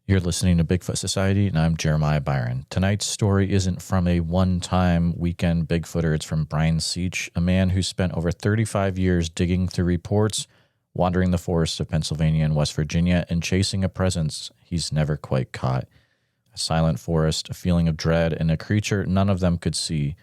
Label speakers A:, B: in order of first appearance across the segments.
A: You're listening to Bigfoot Society, and I'm Jeremiah Byron. Tonight's story isn't from a one-time weekend Bigfooter. It's from Brian Seech, a man who spent over 35 years digging through reports, wandering the forests of Pennsylvania and West Virginia, and chasing a presence he's never quite caught. A silent forest, a feeling of dread, and a creature none of them could see,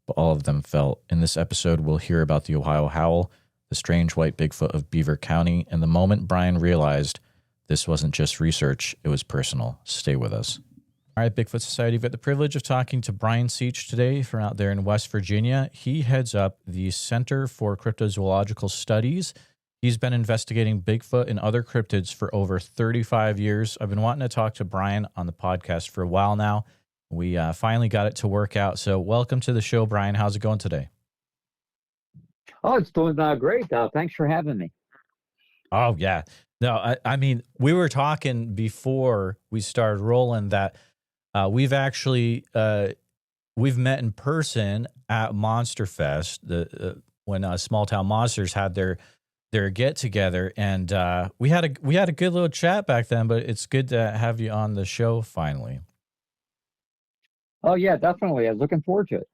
A: but all of them felt. In this episode, we'll hear about the Ohio Howl, the strange white Bigfoot of Beaver County, and the moment Brian realized this wasn't just research, it was personal. Stay with us. All right, Bigfoot Society, we've got the privilege of talking to Brian Seech today from out there in West Virginia. He heads up the Center for Cryptozoological Studies. He's been investigating Bigfoot and other cryptids for over 35 years. I've been wanting to talk to Brian on the podcast for a while now. We finally got it to work out. So welcome to the show, Brian. How's it going today?
B: Oh, it's doing great. Thanks for having me.
A: Oh, yeah. No, I mean, we were talking before we started rolling that we've actually we've met in person at Monster Fest when Small Town Monsters had their get together, and we had a good little chat back then. But it's good to have you on the show finally.
B: Oh yeah, definitely. I was looking forward to it.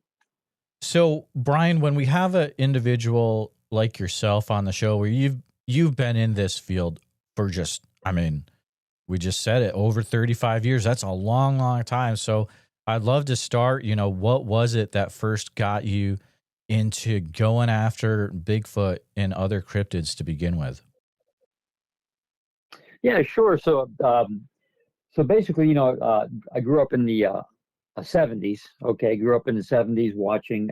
A: So, Brian, when we have an individual like yourself on the show, where you've been in this field for just, I mean, we just said it, over 35 years. That's a long, long time. So I'd love to start, what was it that first got you into going after Bigfoot and other cryptids to begin with?
B: Yeah, sure. So basically, I grew up in the 70s. Okay, grew up in the 70s watching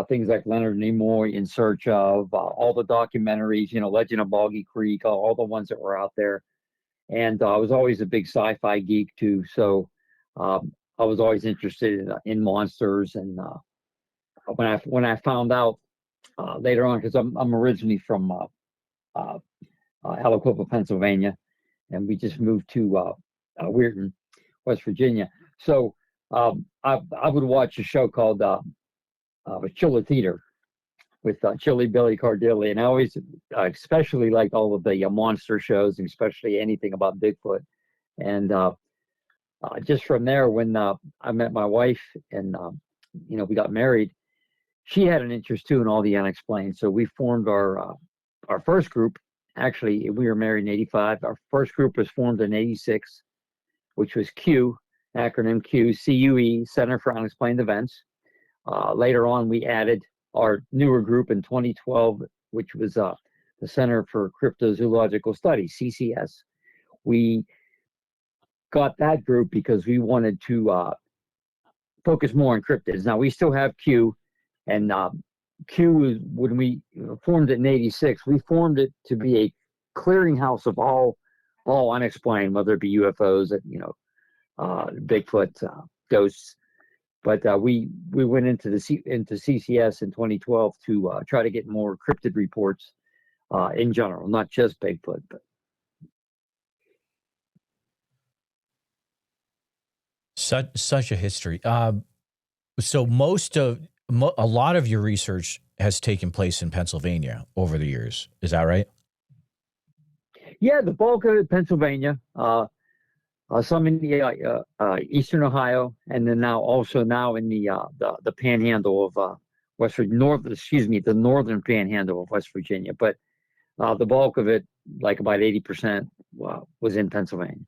B: things like Leonard Nimoy, In Search Of, all the documentaries, Legend of Boggy Creek, all the ones that were out there. And I was always a big sci-fi geek too. So I was always interested in monsters. And when I found out later on, because I'm originally from Aliquippa, Pennsylvania, and we just moved to Weirton, West Virginia. So I would watch a show called Chiller Theater with Chili Billy Cardilli, and I always especially like all of the monster shows, and especially anything about Bigfoot. And just from there, when I met my wife and we got married, she had an interest too in all the unexplained. So we formed our first group. Actually, we were married in '85. Our first group was formed in '86, which was Q, acronym Q, CUE, Center for Unexplained Events. Later on, we added our newer group in 2012, which was the Center for Cryptozoological Studies, CCS. We got that group because we wanted to focus more on cryptids. Now, we still have Q, and Q, when we formed it in '86, we formed it to be a clearinghouse of all unexplained, whether it be UFOs, Bigfoot, ghosts. But we went into CCS in 2012 to try to get more cryptid reports in general, not just Bigfoot. But
A: such a history. So a lot of your research has taken place in Pennsylvania over the years. Is that right?
B: Yeah, the bulk of it, Pennsylvania. Some in the eastern Ohio, and then now in the panhandle of West Virginia, the northern panhandle of West Virginia. But the bulk of it, like about 80%, was in Pennsylvania.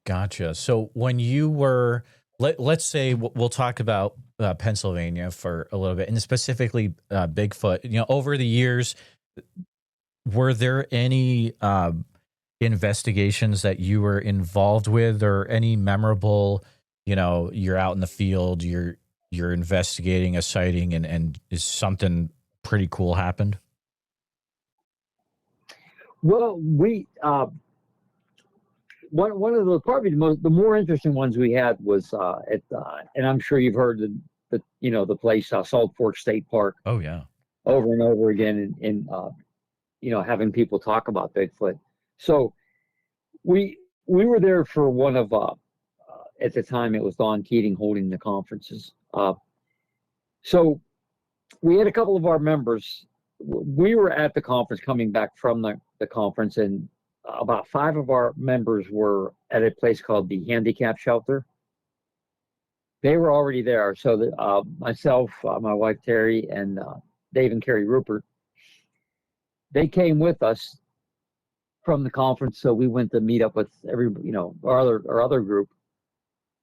A: Gotcha. So when you were, let's say we'll talk about Pennsylvania for a little bit, and specifically Bigfoot. Over the years, were there any investigations that you were involved with, or any memorable, you're out in the field, you're investigating a sighting, and is something pretty cool happened?
B: Well, we one of the probably the more interesting ones we had was and I'm sure you've heard the place Salt Fork State Park.
A: Oh yeah,
B: over and over again, in having people talk about Bigfoot. So we were there for one of at the time it was Don Keating holding the conferences. So we had a couple of our members. We were at the conference, coming back from the conference, and about 5 of our members were at a place called the handicap shelter. They were already there. So myself, my wife Terry, and Dave and Carrie Rupert, they came with us from the conference. So we went to meet up with our other group.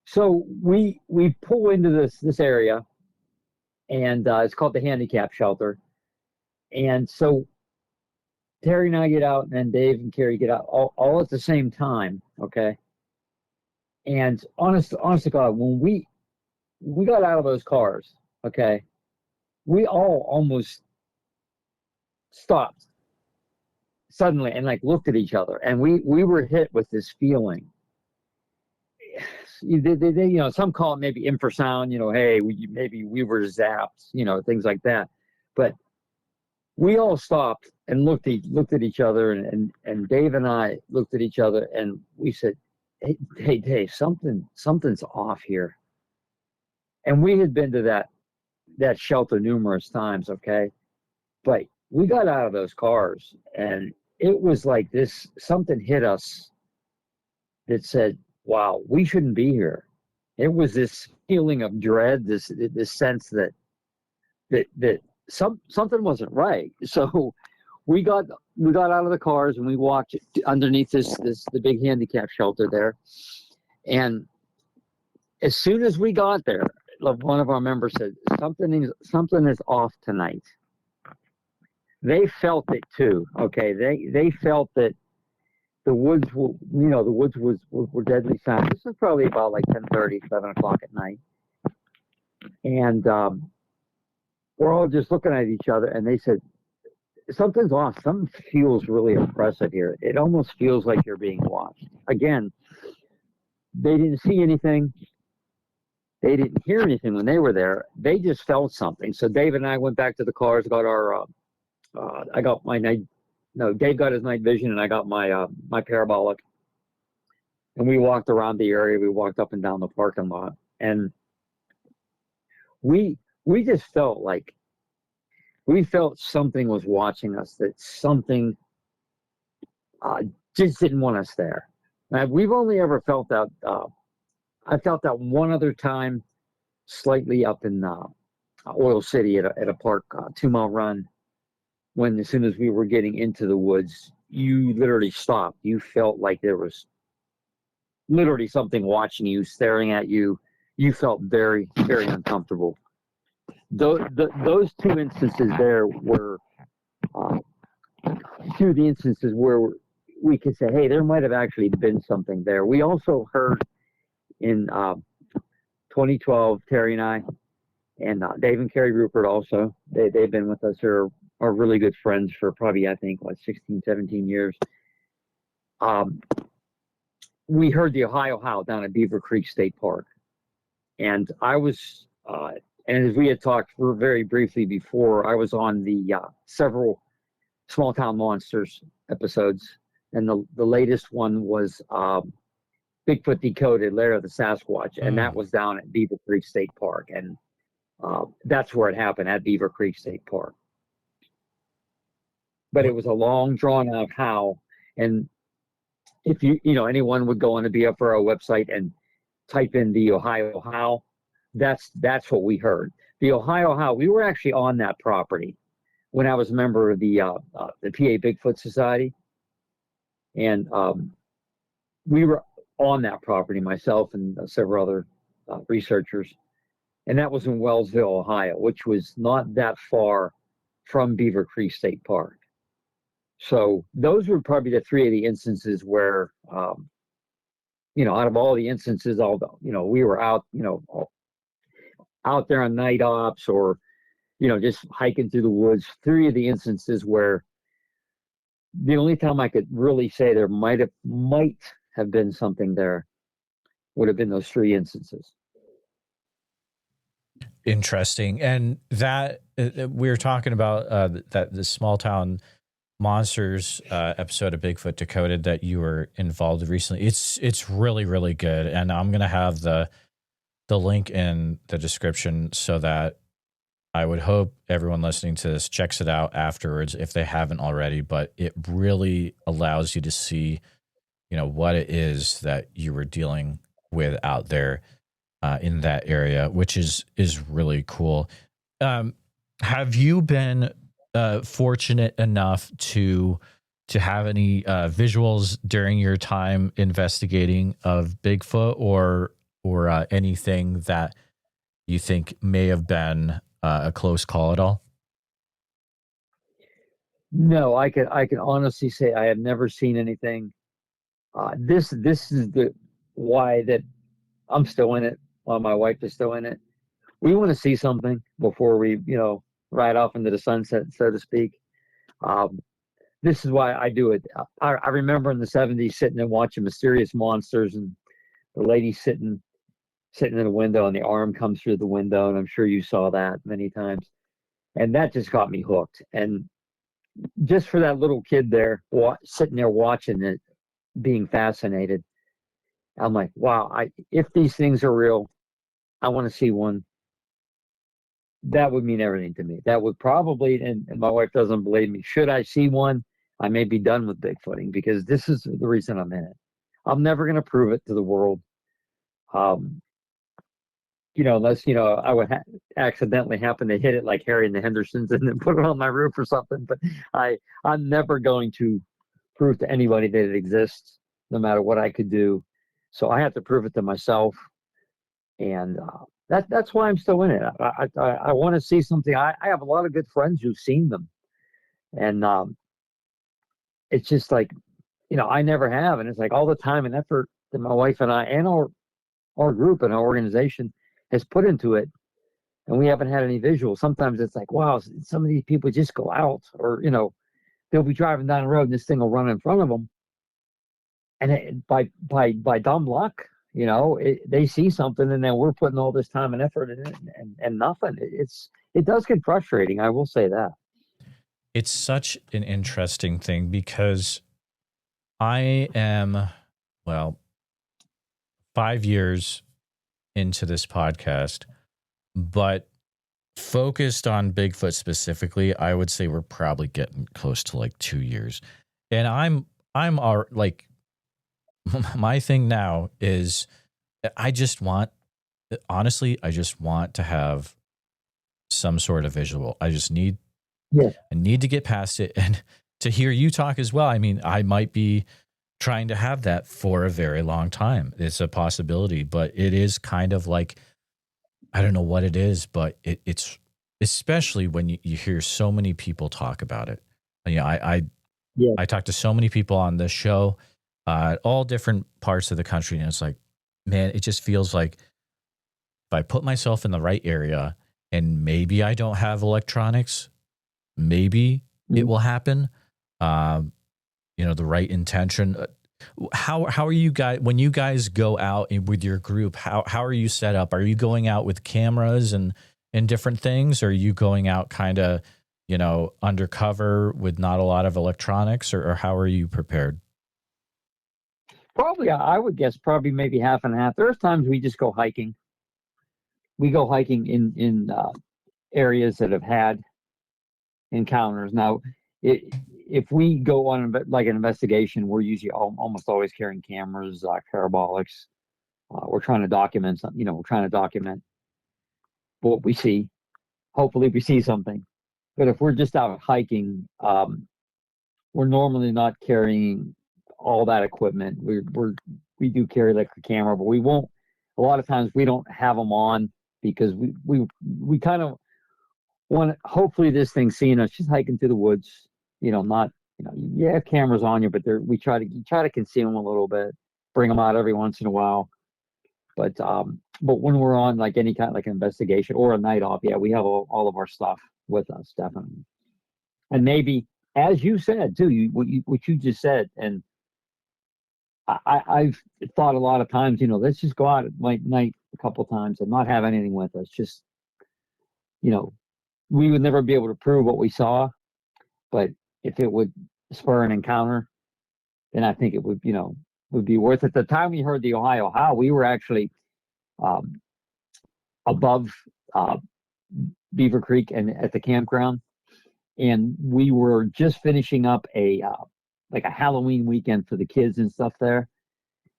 B: So we pull into this area, and it's called the handicap shelter. And so Terry and I get out, and then Dave and Carrie get out all at the same time. Okay. And honest to God, when we got out of those cars, okay, we all almost stopped suddenly and like looked at each other, and we were hit with this feeling. They some call it maybe infrasound, hey, maybe we were zapped, things like that. But we all stopped and looked at each other, and Dave and I looked at each other, and we said, hey Dave, something's off here. And we had been to that shelter numerous times, okay? But we got out of those cars, and it was like this, something hit us that said, wow, we shouldn't be here. It was this feeling of dread, this sense that something wasn't right. So we got out of the cars, and we walked underneath the big handicap shelter there. And as soon as we got there, one of our members said, something is off tonight. They felt it too. Okay, they felt that the woods were deadly silent. This was probably about like 10:30, 7 o'clock at night, and we're all just looking at each other, and they said, something's off. Something feels really oppressive here. It almost feels like you're being watched. Again, they didn't see anything. They didn't hear anything when they were there. They just felt something. So Dave and I went back to the cars, got our, I got my night, no, Dave got his night vision, and I got my parabolic. And we walked around the area. We walked up and down the parking lot. And we just felt like, we felt something was watching us, that something just didn't want us there. Now, we've only ever felt that, I felt that one other time, slightly up in Oil City at a park, 2-mile run, when as soon as we were getting into the woods, you literally stopped. You felt like there was literally something watching you, staring at you. You felt very, very uncomfortable. Those 2 instances there were 2 of the instances where we could say, hey, there might have actually been something there. We also heard in 2012, Terry and I, and Dave and Carrie Rupert also, they've been with us, are really good friends for probably, I think, 16, 17 years. We heard the Ohio Howl down at Beaver Creek State Park. And I was, and as we had talked very briefly before, I was on the several Small Town Monsters episodes. And the latest one was Bigfoot Decoded, Lair of the Sasquatch, and that was down at Beaver Creek State Park, and that's where it happened, at Beaver Creek State Park. But it was a long, drawn-out howl, and if anyone would go on the BFRO website and type in the Ohio Howl, that's what we heard. The Ohio Howl. We were actually on that property when I was a member of the PA Bigfoot Society, and we were on that property, myself and several other researchers, and that was in Wellsville, Ohio, which was not that far from Beaver Creek State Park. So those were probably the 3 of the instances where, out of all the instances, although we were out, out there on night ops or, just hiking through the woods. 3 of the instances where the only time I could really say there might have been something there would have been those 3 instances.
A: Interesting. And that we were talking about that the Small Town Monsters episode of Bigfoot Decoded that you were involved in recently. It's really, really good. And I'm going to have the link in the description so that I would hope everyone listening to this checks it out afterwards if they haven't already, but it really allows you to see, what it is that you were dealing with out there in that area, which is really cool. Um, have you been fortunate enough to have any visuals during your time investigating of Bigfoot or anything that you think may have been a close call at all?
B: No, I can honestly say I have never seen anything. This is the why that I'm still in it while my wife is still in it. We want to see something before we, ride off into the sunset, so to speak. Um, this is why I do it. I remember in the '70s sitting and watching Mysterious Monsters, and the lady sitting in a window, and the arm comes through the window, and I'm sure you saw that many times. And that just got me hooked. And just for that little kid there, sitting there watching it, being fascinated, I'm like, wow, if these things are real, I want to see one. That would mean everything to me. That would probably, and my wife doesn't believe me. Should I see one, I may be done with Bigfooting because this is the reason I'm in it. I'm never going to prove it to the world. Um, unless, I would accidentally happen to hit it like Harry and the Hendersons and then put it on my roof or something. But I'm never going to prove to anybody that it exists, no matter what I could do. So I have to prove it to myself. And that's why I'm still in it. I want to see something. I have a lot of good friends who've seen them. And it's just like, I never have. And it's like all the time and effort that my wife and I and our group and our organization has put into it, and we haven't had any visuals. Sometimes it's like, wow, some of these people just go out, or they'll be driving down the road and this thing will run in front of them, and by dumb luck, they see something, and then we're putting all this time and effort in it, and nothing. It does get frustrating. I will say that.
A: It's such an interesting thing because I am, well, 5 years into this podcast, but focused on Bigfoot specifically, I would say we're probably getting close to like 2 years. And I'm like, my thing now is I just want, honestly, I just want to have some sort of visual. I
B: Yeah.
A: need to get past it and to hear you talk as well. I mean, I might be trying to have that for a very long time. It's a possibility, but it is kind of like, I don't know what it is, but it's especially when you hear so many people talk about it.
B: Yeah.
A: I talk to so many people on this show, all different parts of the country, and it's like, man, it just feels like if I put myself in the right area and maybe I don't have electronics, maybe it will happen. The right intention. How are you guys when you guys go out with your group? How are you set up? Are you going out with cameras and different things? Or are you going out kind of undercover with not a lot of electronics, or how are you prepared?
B: Probably, I would guess probably maybe half and half. There's times we just go hiking. We go hiking in areas that have had encounters. Now, if we go on like an investigation, we're usually almost always carrying cameras, parabolics. We're trying to document something. We're trying to document what we see. Hopefully, we see something. But if we're just out hiking, we're normally not carrying all that equipment. We do carry like a camera, but we won't. A lot of times we don't have them on because we kind of want. Hopefully, this thing's seeing us just hiking through the woods. Not you have cameras on you, but we try to conceal them a little bit, bring them out every once in a while. But when we're on like any kind of like investigation or a night off, yeah, we have all of our stuff with us, definitely. And maybe, as you said too, what you just said, and I've thought a lot of times, let's just go out at night a couple times and not have anything with us. Just, we would never be able to prove what we saw, but if it would spur an encounter, then I think it would be worth it. The time we heard the Ohio Howl, we were actually above Beaver Creek and at the campground, and we were just finishing up a like a Halloween weekend for the kids and stuff there.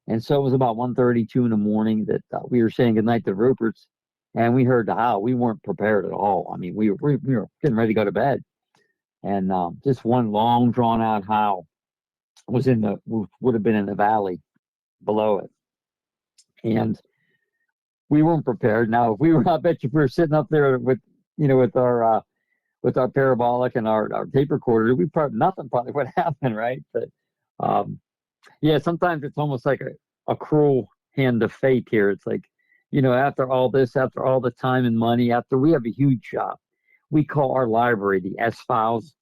B: And so it was about 1:32 in the morning that we were saying goodnight to Rupert's, and we heard the howl. We weren't prepared at all. I mean, we were getting ready to go to bed, and just one long drawn out howl was would have been in the valley below it, and we weren't prepared. Now, if we were, I bet you, if we were sitting up there with with our parabolic and our tape recorder, nothing probably would happen, right? But yeah, sometimes it's almost like a cruel hand of fate here. It's like, after all this, after all the time and money, after we have a huge we call our library the S Files.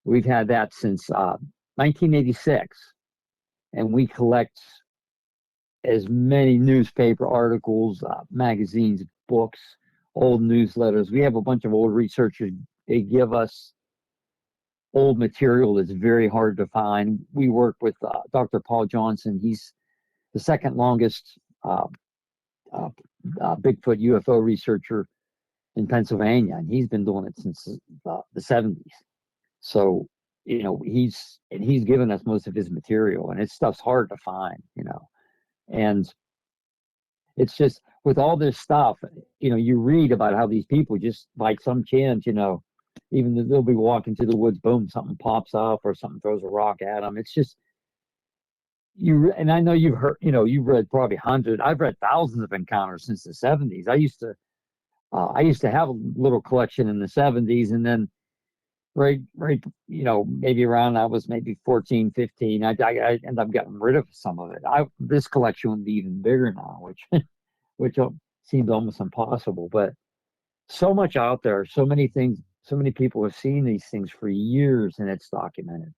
B: We've had that since 1986, and we collect as many newspaper articles, magazines, books, old newsletters. We have a bunch of old researchers. They give us old material that's very hard to find. We work with Dr. Paul Johnson. He's the second longest Bigfoot UFO researcher in Pennsylvania, and he's been doing it since the 70s. So, he's given us most of his material, and his stuff's hard to find, and it's just with all this stuff, you read about how these people just by some chance, even they'll be walking through the woods, boom, something pops up or something throws a rock at them. It's just and I know you've heard, you've read probably hundreds. I've read thousands of encounters since the 70s. I used to have a little collection in the 70s, and then right, maybe around I was maybe 14, 15. I ended up getting rid of some of it. This collection would be even bigger now, which seems almost impossible. But so much out there, so many things, so many people have seen these things for years, and it's documented.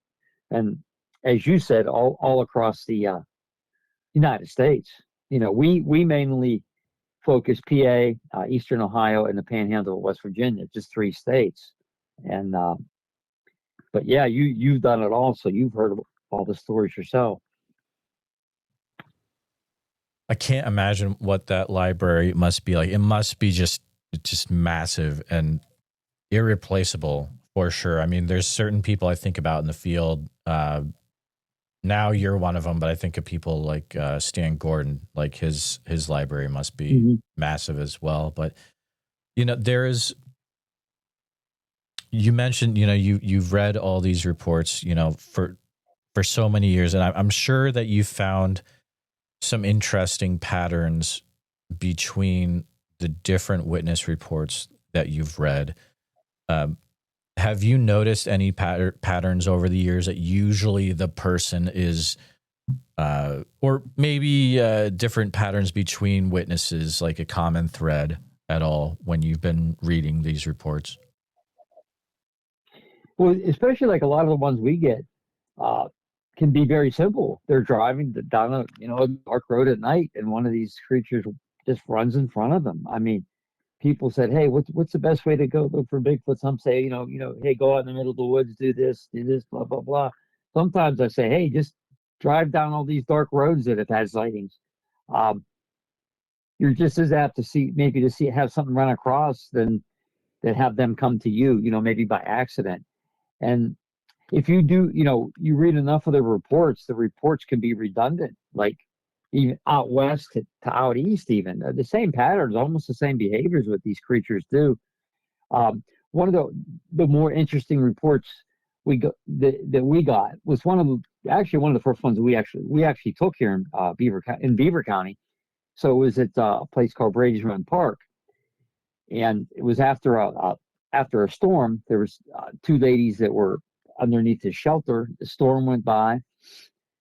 B: And as you said, all across the United States. We mainly focus PA, Eastern Ohio, and the Panhandle of West Virginia, just 3 states. And but yeah, you've done it all, so you've heard all the stories yourself.
A: I can't imagine what that library must be like. It must be just massive and irreplaceable for sure. I mean, there's certain people I think about in the field. Now you're one of them, but I think of people like Stan Gordon. Like his library must be massive as well. But there is. You mentioned you've read all these reports for so many years, and I'm sure that you found some interesting patterns between the different witness reports that you've read. Have you noticed any patterns over the years that usually the person is, or maybe different patterns between witnesses, like a common thread at all when you've been reading these reports?
B: Well, especially like a lot of the ones we get can be very simple. They're driving down a dark road at night, and one of these creatures just runs in front of them. I mean, people said, "Hey, what's the best way to go look for Bigfoot?" Some say, hey, go out in the middle of the woods, do this, blah blah blah. Sometimes I say, hey, just drive down all these dark roads that have had sightings. You're just as apt to have something run across than have them come to you, maybe by accident. And if you do, you read enough of the reports can be redundant, like even out west to out east, even the same patterns, almost the same behaviors what these creatures do. One of the more interesting reports that we got was one of the first ones we actually took here in Beaver County. So it was at a place called Brady's Run Park, and it was after a storm. There was 2 ladies that were underneath the shelter. The storm went by.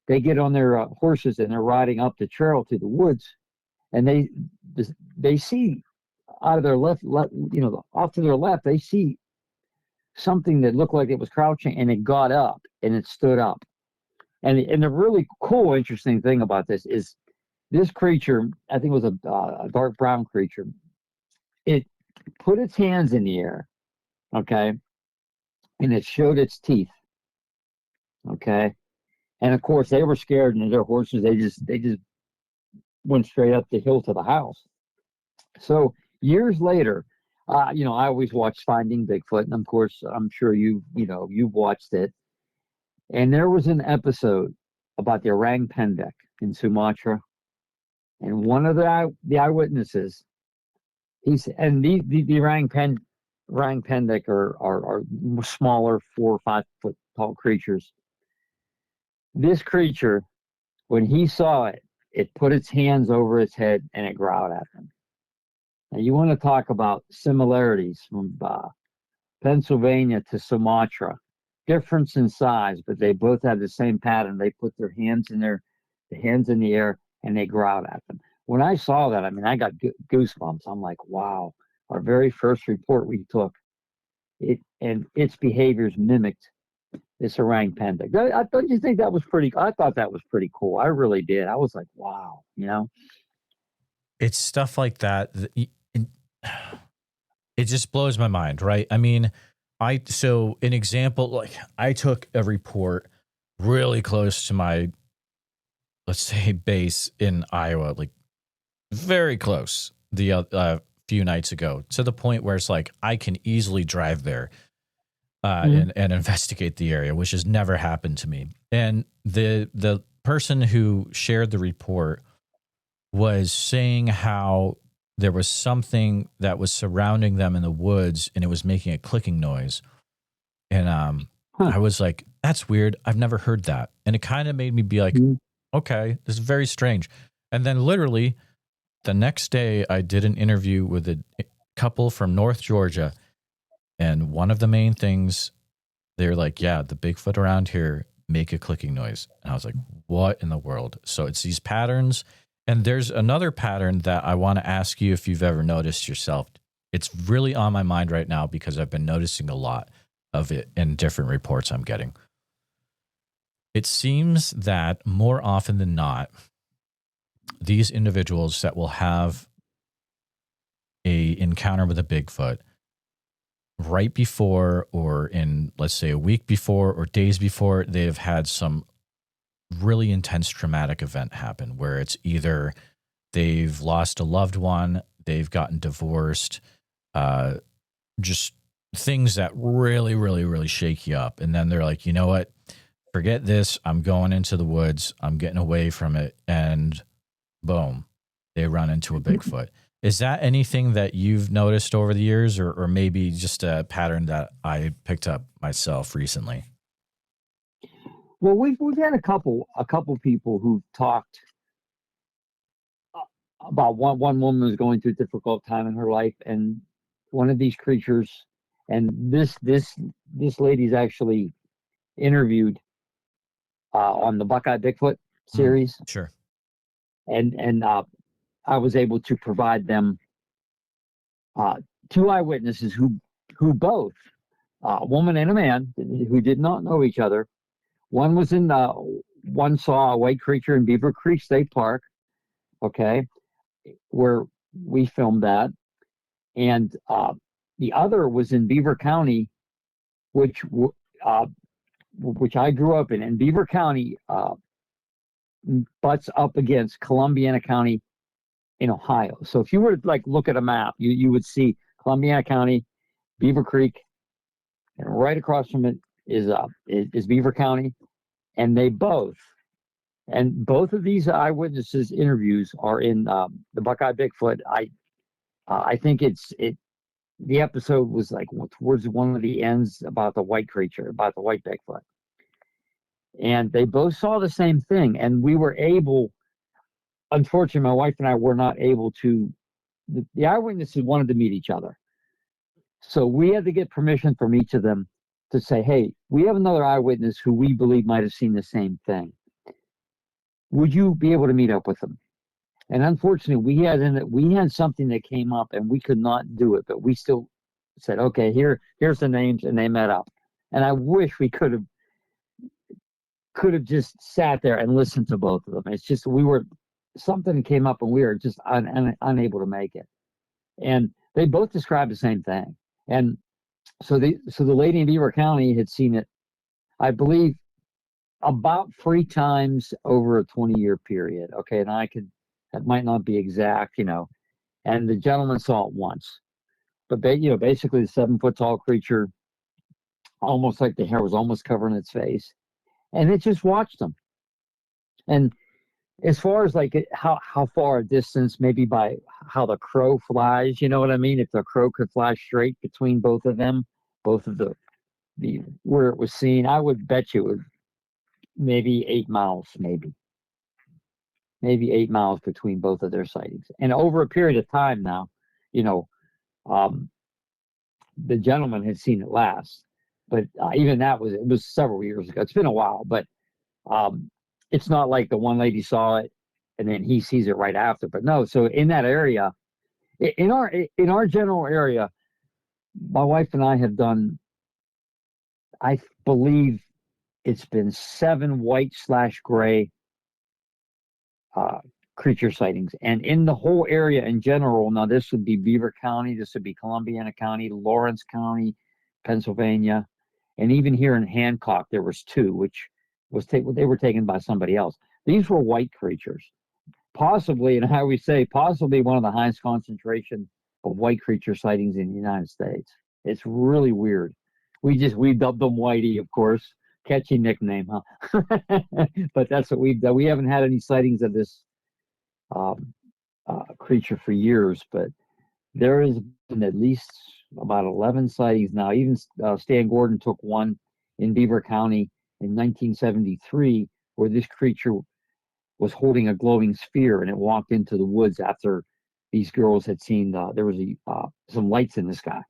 B: They get on their horses and they're riding up the trail to the woods, and they see out of their left, off to their left, they see something that looked like it was crouching, and it got up and it stood up. And the really cool, interesting thing about this is this creature, I think it was a dark brown creature. It put its hands in the air, okay, and it showed its teeth, okay. And of course, they were scared, and their horses, they just went straight up the hill to the house. So years later, I always watch Finding Bigfoot, and of course, I'm sure you've watched it. And there was an episode about the orang pendek in Sumatra, and one of the eyewitnesses, and the orang pendek are smaller, 4 or 5 foot tall creatures. This creature, when he saw it, it put its hands over its head and it growled at him. And you want to talk about similarities from Pennsylvania to Sumatra, difference in size, but they both have the same pattern. They put their hands in the air and they growled at them. When I saw that, I mean, I got goosebumps. I'm like, wow. Our very first report we took, its behaviors mimicked this orang pendek. Don't you think that was pretty? I thought that was pretty cool. I really did. I was like, wow,
A: It's stuff like that. It just blows my mind, right? I mean, so an example, like I took a report really close to my, let's say, base in Iowa, like very close the few nights ago, to the point where it's like I can easily drive there and investigate the area, which has never happened to me. And the person who shared the report was saying how there was something that was surrounding them in the woods and it was making a clicking noise. And I was like, that's weird. I've never heard that. And it kind of made me be like, okay, this is very strange. And then literally the next day I did an interview with a couple from North Georgia. And one of the main things, they're like, yeah, the Bigfoot around here make a clicking noise. And I was like, what in the world? So it's these patterns. And there's another pattern that I want to ask you if you've ever noticed yourself. It's really on my mind right now because I've been noticing a lot of it in different reports I'm getting. It seems that more often than not, these individuals that will have a encounter with a Bigfoot right before, or in, let's say, a week before or days before, they have had some really intense traumatic event happen where it's either they've lost a loved one, they've gotten divorced, just things that really, really, really shake you up. And then they're like, you know what? Forget this. I'm going into the woods. I'm getting away from it. And boom, they run into a Bigfoot. Is that anything that you've noticed over the years, or maybe just a pattern that I picked up myself recently?
B: Well, we've had a couple people who've talked about one woman was going through a difficult time in her life, and one of these creatures, and this lady's actually interviewed on the Buckeye Bigfoot series.
A: Sure.
B: And I was able to provide them 2 eyewitnesses who both, a woman and a man, who did not know each other. One saw a white creature in Beaver Creek State Park, okay, where we filmed that. And the other was in Beaver County, which I grew up in. And Beaver County butts up against Columbiana County in Ohio. So if you were to look at a map, you would see Columbiana County, Beaver Creek, and right across from it is Beaver County. And both of these eyewitnesses interviews are in the Buckeye Bigfoot. I think the episode was towards one of the ends about the white creature, about the white Bigfoot. And they both saw the same thing. And we were able, unfortunately, my wife and I were not able to, the eyewitnesses wanted to meet each other. So we had to get permission from each of them to say, hey, we have another eyewitness who we believe might have seen the same thing. Would you be able to meet up with them? And unfortunately, we had something that came up and we could not do it, but we still said, okay, here's the names, and they met up. And I wish we could have just sat there and listened to both of them. It's just something came up and we were just unable to make it. And they both described the same thing. And so the lady in Beaver County had seen it, I believe, about 3 times over a 20-year period. Okay, and that might not be exact, and the gentleman saw it once. but basically the 7 foot tall creature, almost like the hair was almost covering its face, and it just watched them. And as far as like how far a distance, maybe by how the crow flies, you know what I mean? If the crow could fly straight between both of them, both of the where it was seen, I would bet you it was maybe 8 miles, maybe 8 miles between both of their sightings. And over a period of time now, you know, um, the gentleman had seen it last, but even that was several years ago. It's been a while, but um, it's not like the one lady saw it and then he sees it right after. But no, so in that area, in our general area, my wife and I have done, I believe it's been 7 white/gray uh, creature sightings. And in the whole area in general, now this would be Beaver County, this would be Columbiana County, Lawrence County, Pennsylvania, and even here in Hancock, there was 2, which they were taken by somebody else. These were white creatures, possibly, and I always say, possibly one of the highest concentration of white creature sightings in the United States. It's really weird. We dubbed them Whitey, of course. Catchy nickname, huh? But that's what we've done. We haven't had any sightings of this creature for years, but there has been at least about 11 sightings now. Even Stan Gordon took one in Beaver County in 1973, where this creature was holding a glowing sphere, and it walked into the woods after these girls had seen there was some lights in the sky.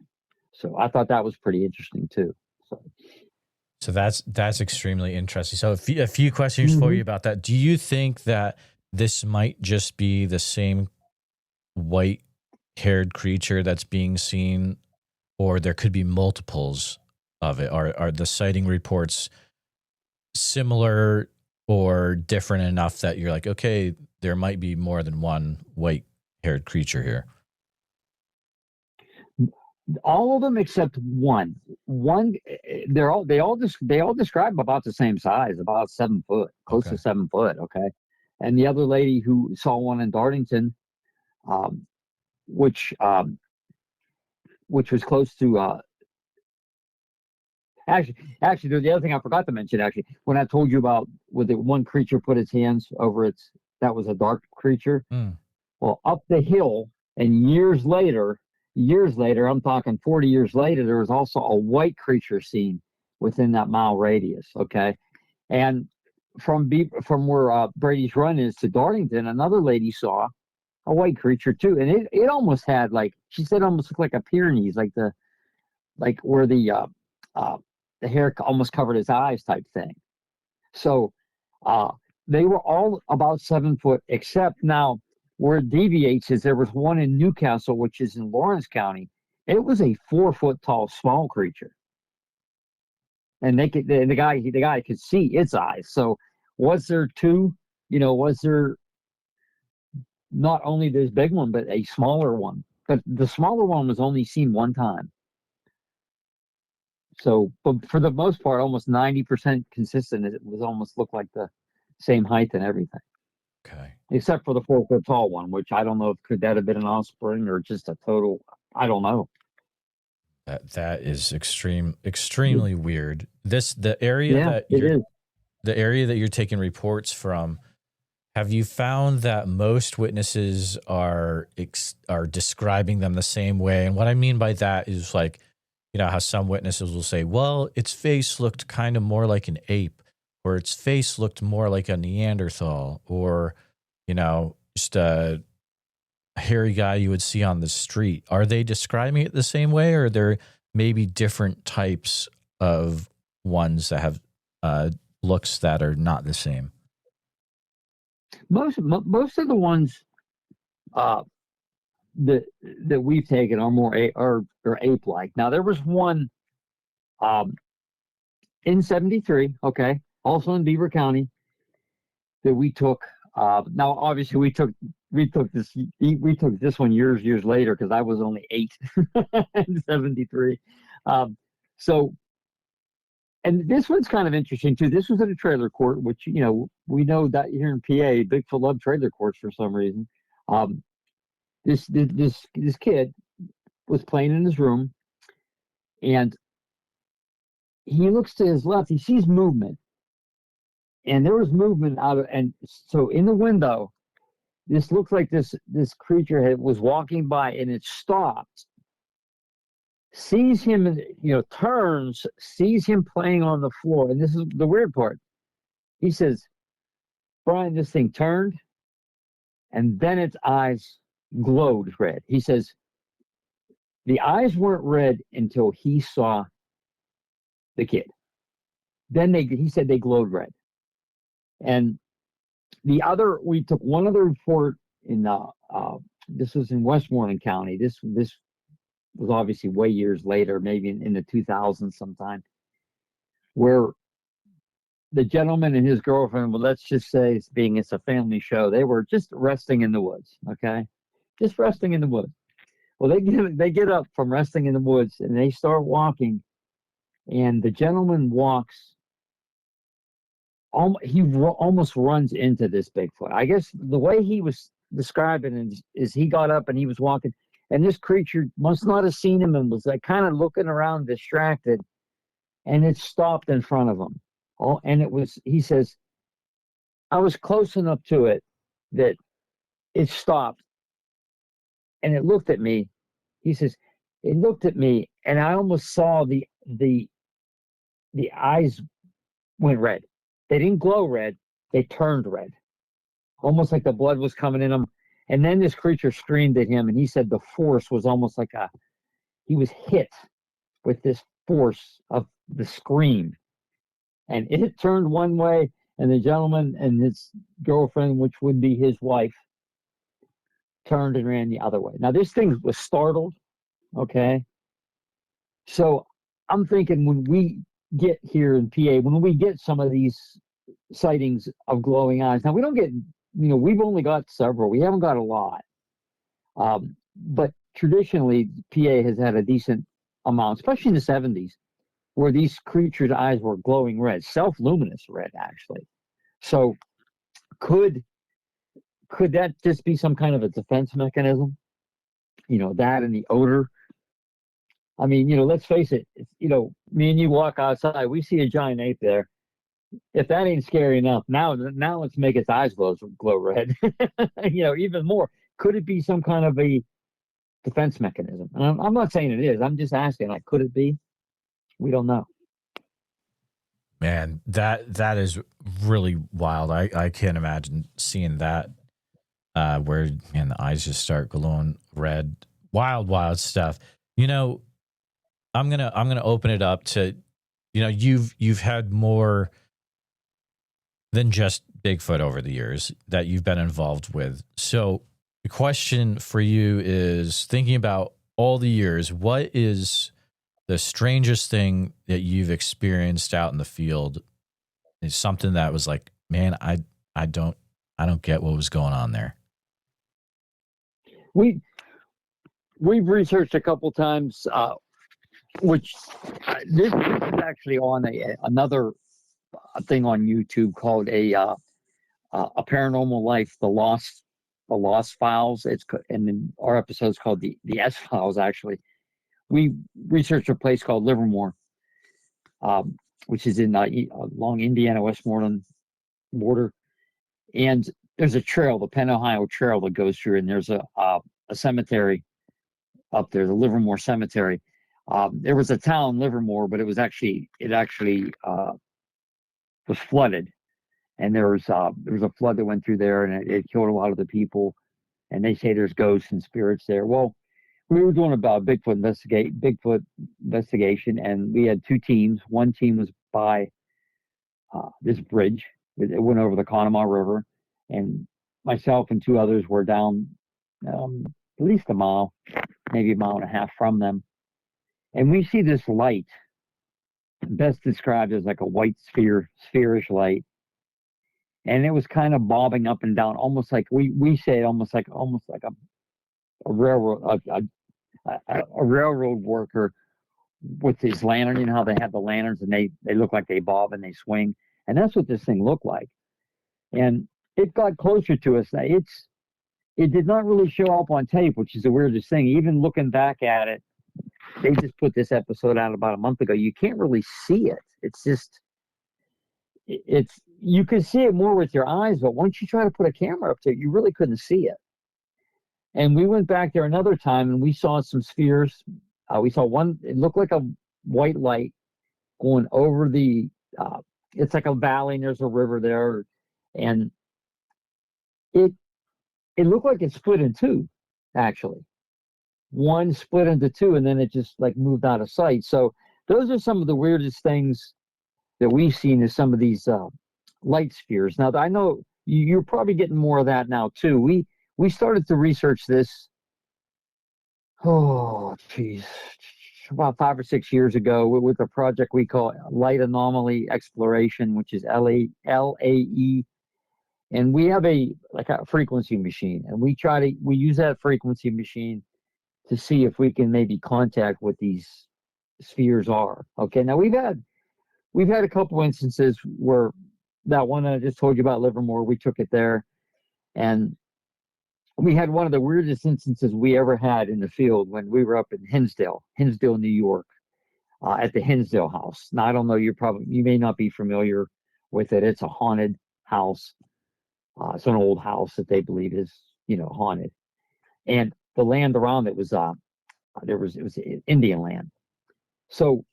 B: So I thought that was pretty interesting too.
A: So that's extremely interesting. So a few questions for you about that. Do you think that this might just be the same white-haired creature that's being seen, or there could be multiples of it? Are the sighting reports similar or different enough that you're like, okay, there might be more than one white-haired creature here?
B: All of them except one. They all describe about the same size, about 7 foot, close to 7 foot. Okay, and the other lady who saw one in Darlington, which was close to. Actually, there's the other thing I forgot to mention. Actually, when I told you about when the one creature put its hands over its, that was a dark creature. Well, up the hill, and years later, I'm talking 40 years later, there was also a white creature seen within that mile radius. Okay, and from where Brady's Run is to Darlington, another lady saw a white creature too, and it almost had, like she said, almost looked like a Pyrenees, like where the hair almost covered his eyes type thing. So they were all about 7 foot, except now where it deviates is there was one in Newcastle, which is in Lawrence County. It was a 4 foot tall small creature, and the guy could see its eyes. So was there two? Was there not only this big one but a smaller one? But the smaller one was only seen one time. So, but for the most part, almost 90% consistent. It was almost looked like the same height and everything.
A: Okay.
B: Except for the 4 foot tall one, which I don't know if could that have been an offspring or just a total. I don't know.
A: That is extremely weird. The area that you're taking reports from. Have you found that most witnesses are describing them the same way? And what I mean by that is, like, how some witnesses will say, well, its face looked kind of more like an ape, or its face looked more like a Neanderthal, or, just a hairy guy you would see on the street. Are they describing it the same way, or are there maybe different types of ones that have looks that are not the same?
B: Most of the ones that we've taken are more ape-like. Now there was one in 73, okay, also in Beaver County, that we took. Now obviously we took this one years later, because I was only 8 in 73. So, and this one's kind of interesting too. This was at a trailer court, which we know that here in PA, Bigfoot love trailer courts for some reason. This kid was playing in his room, and he looks to his left. He sees movement, and there was movement out of. And so in the window, this looks like this creature was walking by, and it stopped. Sees him, turns, sees him playing on the floor, and this is the weird part. He says, "Brian, this thing turned, and then its eyes glowed red." He says the eyes weren't red until he saw the kid. Then he said they glowed red. And we took one other report in this was in Westmoreland County. This was obviously way years later, maybe in the 2000s sometime, where the gentleman and his girlfriend, well, let's just say, it's a family show, they were just resting in the woods, okay? Just resting in the woods. Well, they get up from resting in the woods, and they start walking, and the gentleman walks, he almost runs into this Bigfoot. I guess the way he was describing it is he got up and he was walking, and this creature must not have seen him and was like kind of looking around distracted, and it stopped in front of him. And he says, I was close enough to it that it stopped, and it looked at me. He says, it looked at me, and I almost saw the eyes went red. They didn't glow red, they turned red, almost like the blood was coming in them. And then this creature screamed at him, and he said the force was almost like he was hit with this force of the scream. And it turned one way, and the gentleman and his girlfriend, which would be his wife, turned and ran the other way. Now, this thing was startled, okay? So I'm thinking when we get here in PA, when we get some of these sightings of glowing eyes, now we don't get, we've only got several. We haven't got a lot. But traditionally, PA has had a decent amount, especially in the 70s, where these creatures' eyes were glowing red, self-luminous red, actually. So could that just be some kind of a defense mechanism? That and the odor. I mean, let's face it, me and you walk outside, we see a giant ape there. If that ain't scary enough, now let's make its eyes glow red. Even more. Could it be some kind of a defense mechanism? And I'm not saying it is. I'm just asking, could it be? We don't know.
A: Man, that is really wild. I can't imagine seeing that where the eyes just start glowing red. Wild stuff. I'm gonna open it up to, you've had more than just Bigfoot over the years that you've been involved with. So the question for you is, thinking about all the years, what is the strangest thing that you've experienced out in the field? Is something that was like, man, I don't get what was going on there.
B: We've researched a couple times, which this is actually on another thing on YouTube called a Paranormal Life, the Lost Files. And then our episode's called the S Files. Actually, we researched a place called Livermore, which is in along Indiana Westmoreland border, and there's a trail, the Penn Ohio Trail, that goes through, and there's a cemetery up there, the Livermore Cemetery. There was a town, Livermore, but it actually was flooded, and there was a flood that went through there, and it killed a lot of the people. And they say there's ghosts and spirits there. Well, we were doing about Bigfoot investigation, and we had two teams. One team was by this bridge. It went over the Conemaugh River, and myself and two others were down at least a mile, maybe a mile and a half from them. And we see this light, best described as like a white spherish light. And it was kind of bobbing up and down, almost like we say almost like a railroad a railroad worker with his lantern. You know how they have the lanterns and they look like they bob and they swing. And that's what this thing looked like. And it got closer to us. it did not really show up on tape, which is the weirdest thing. Even looking back at it, they just put this episode out about a month ago. You can't really see it. It's just, it's, you can see it more with your eyes, but once you try to put a camera up to it, you really couldn't see it. And we went back there another time and we saw some spheres. We saw one, it looked like a white light going over the, it's like a valley and there's a river there. And it looked like it split in two, actually. One split into two and then it just like moved out of sight. So those are some of the weirdest things that we've seen, is some of these light spheres. Now, I know you're probably getting more of that now too. We started to research this, oh, geez, about 5 or 6 years ago with a project we call Light Anomaly Exploration, which is LAE. And we have a frequency machine, and we use that frequency machine to see if we can maybe contact what these spheres are. Okay, now we've had a couple instances where that one I just told you about, Livermore, we took it there, and we had one of the weirdest instances we ever had in the field when we were up in Hinsdale, New York, at the Hinsdale House. Now, I don't know, you may not be familiar with it. It's a haunted house. It's an old house that they believe is, haunted. And the land around it was, it was Indian land. So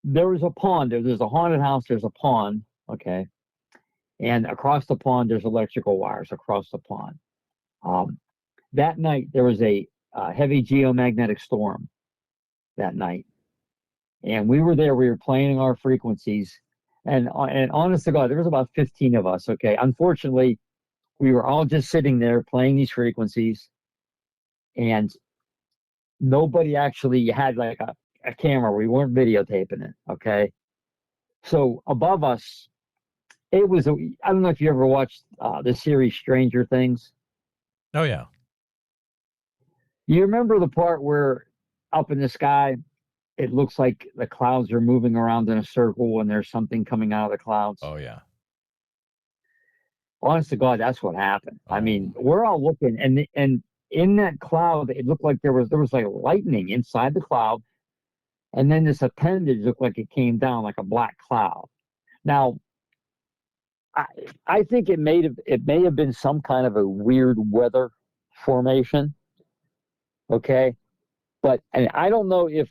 B: there was a pond. There's a haunted house. There's a pond. Okay. And across the pond, there's electrical wires across the pond. That night, there was a heavy geomagnetic storm that night. And we were there. We were playing our frequencies. And honest to God, there was about 15 of us. Okay. Unfortunately, we were all just sitting there playing these frequencies. And nobody actually had like a camera. We weren't videotaping it. Okay. So above us, I don't know if you ever watched the series Stranger Things.
A: Oh, yeah.
B: You remember the part where up in the sky, it looks like the clouds are moving around in a circle and there's something coming out of the clouds?
A: Oh, yeah.
B: Honest to God, that's what happened.
A: Oh.
B: I mean, we're all looking, and in that cloud, it looked like there was like lightning inside the cloud, and then this appendage looked like it came down like a black cloud. Now, I think it may have been some kind of a weird weather formation. Okay, and I don't know if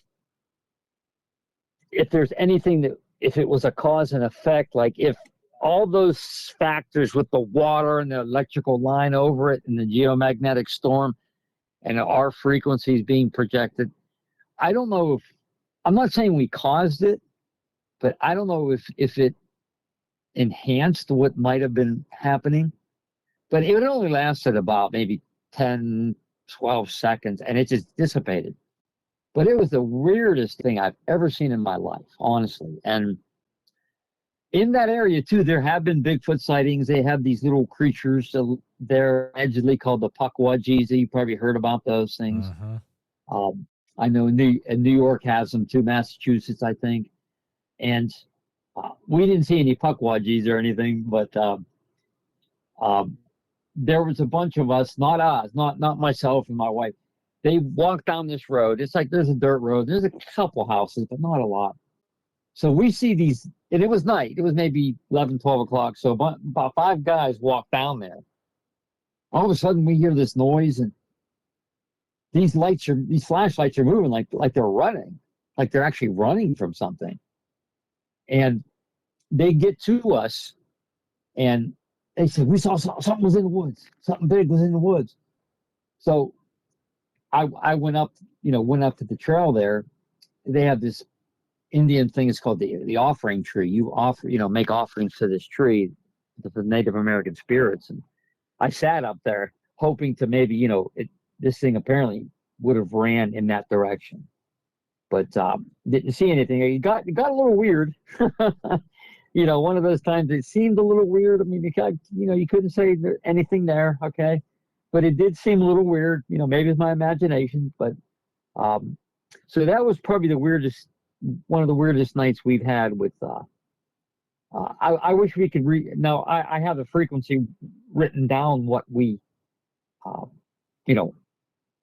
B: there's anything if it was a cause and effect, like if all those factors with the water and the electrical line over it and the geomagnetic storm and our frequencies being projected. I don't know I'm not saying we caused it, but I don't know if it enhanced what might have been happening. But it only lasted about maybe 10, 12 seconds, and it just dissipated. But it was the weirdest thing I've ever seen in my life, honestly. And in that area, too, there have been Bigfoot sightings. They have these little creatures. They're allegedly called the Pukwudgies. You probably heard about those things.
A: Uh-huh.
B: I know New York has them, too, Massachusetts, I think. And we didn't see any Pukwudgies or anything, but there was a bunch of us, not myself and my wife. They walked down this road. It's like there's a dirt road. There's a couple houses, but not a lot. So we see these, and it was night. It was maybe 11, 12 o'clock. So about 5 guys walked down there. All of a sudden, we hear this noise, and these flashlights are moving like they're running, like they're actually running from something. And they get to us, and they said, we saw something was in the woods. Something big was in the woods. So I went up to the trail there. They have this Indian thing. It's called the offering tree. You make offerings to this tree, the Native American spirits. And I sat up there hoping to maybe, this thing apparently would have ran in that direction, but didn't see anything. It got a little weird. One of those times it seemed a little weird. I mean, you couldn't say anything there. Okay. But it did seem a little weird, maybe it's my imagination, but so that was probably one of the weirdest nights we've had with, I wish we could now I have the frequency written down what we you know,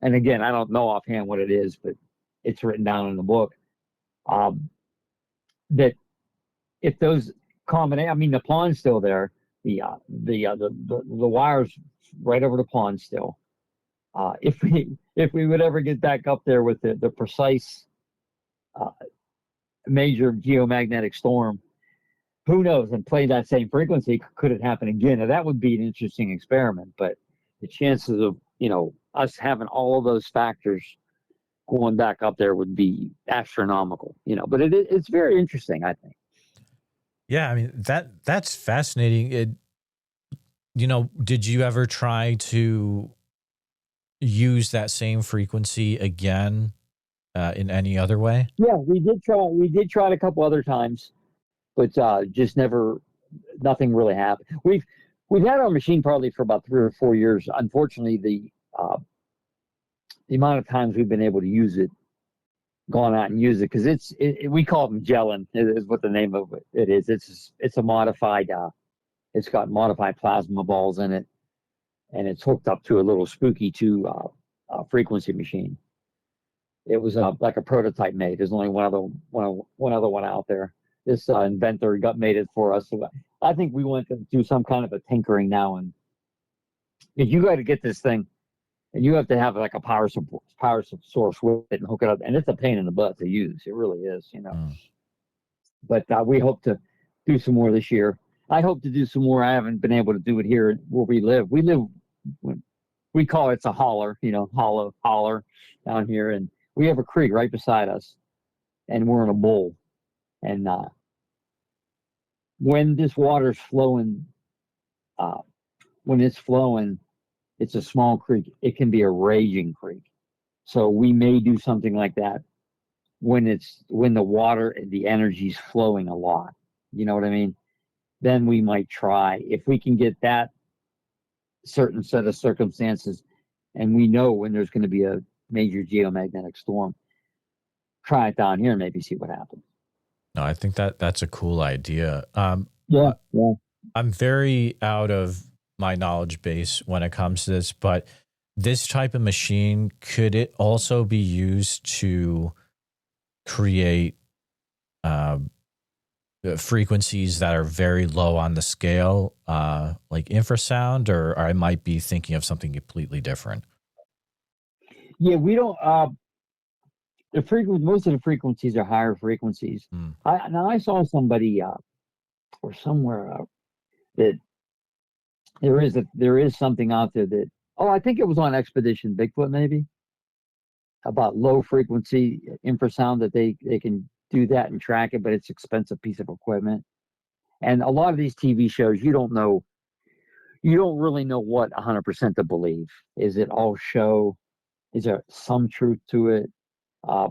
B: and again, I don't know offhand what it is, but it's written down in the book, um, that if those I mean, the pond's still there, the wires right over the pond still. If we would ever get back up there with the precise uh, major geomagnetic storm, who knows? And play that same frequency, could it happen again? Now, that would be an interesting experiment, but the chances of us having all of those factors going back up there would be astronomical. But it's very interesting, I think.
A: Yeah, I mean that's fascinating. Did you ever try to use that same frequency again in any other way?
B: Yeah, we did try. We did try it a couple other times, but just never. Nothing really happened. We've had our machine probably for about 3 or 4 years. Unfortunately, the amount of times we've been able to use it, gone out and use it, because we call them gelling is what the name of it is. It's a modified. It's got modified plasma balls in it, and it's hooked up to a little spooky 2 frequency machine. It was like a prototype made. There's only one other one out there. This inventor made it for us. So I think we went to do some kind of a tinkering now, and you got to get this thing, and you have to have like a power source with it and hook it up, and it's a pain in the butt to use. It really is, But we hope to do some more this year. I hope to do some more. I haven't been able to do it here where we live. We call it a holler, holler down here, and we have a creek right beside us, and we're in a bowl. And when this water's flowing, when it's flowing, it's a small creek. It can be a raging creek. So we may do something like that when the water and the energy's flowing a lot. You know what I mean? Then we might try, if we can get that certain set of circumstances, and we know when there's going to be a major geomagnetic storm, try it down here and maybe see what happens.
A: No, I think that's a cool idea.
B: Yeah.
A: I'm very out of my knowledge base when it comes to this, but this type of machine, could it also be used to create frequencies that are very low on the scale, like infrasound, or I might be thinking of something completely different?
B: Yeah, we don't. Most of the frequencies are higher frequencies. I saw somebody or somewhere that there is something out there that, I think it was on Expedition Bigfoot, maybe, about low frequency infrasound, that they can do that and track it, but it's an expensive piece of equipment. And a lot of these TV shows, you don't really know what 100% to believe. Is it all show? Is there some truth to it? I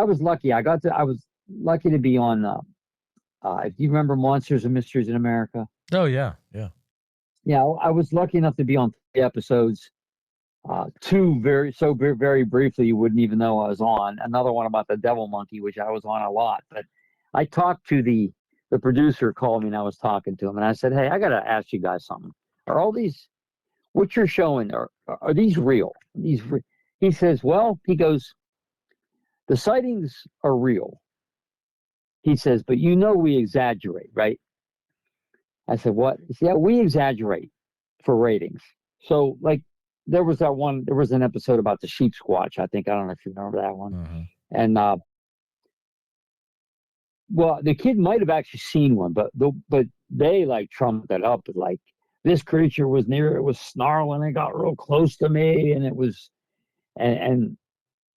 B: was lucky. I was lucky to be on. If you remember Monsters and Mysteries in America.
A: Oh yeah.
B: Yeah, I was lucky enough to be on 3 episodes. 2 very briefly, you wouldn't even know I was on. Another one about the devil monkey, which I was on a lot. But I talked to the producer, called me, and I was talking to him, and I said, "Hey, I got to ask you guys something. Are all these what you're showing are these real?" He says, "Well," he goes, "the sightings are real." He says, "But we exaggerate, right?" I said, "What?" He said, "Yeah, we exaggerate for ratings." So, like, there was an episode about the sheep squatch, I think. I don't know if you remember that one.
A: Mm-hmm.
B: And, well, the kid might have actually seen one, but they, like, trumped it up. Like, this creature was near, it was snarling, it got real close to me, and it was, and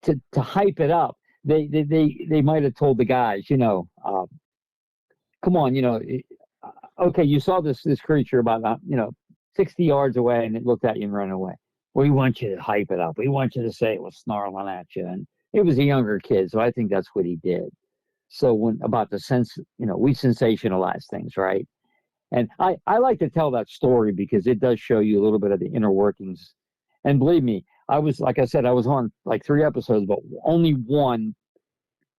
B: to hype it up, they might have told the guys, come on, okay, you saw this creature about 60 yards away, and it looked at you and ran away. We want you to hype it up. We want you to say it was snarling at you. And it was a younger kid, so I think that's what he did. So about the sense, we sensationalize things, right? And I like to tell that story because it does show you a little bit of the inner workings. And believe me, like I said, I was on like 3 episodes, but only one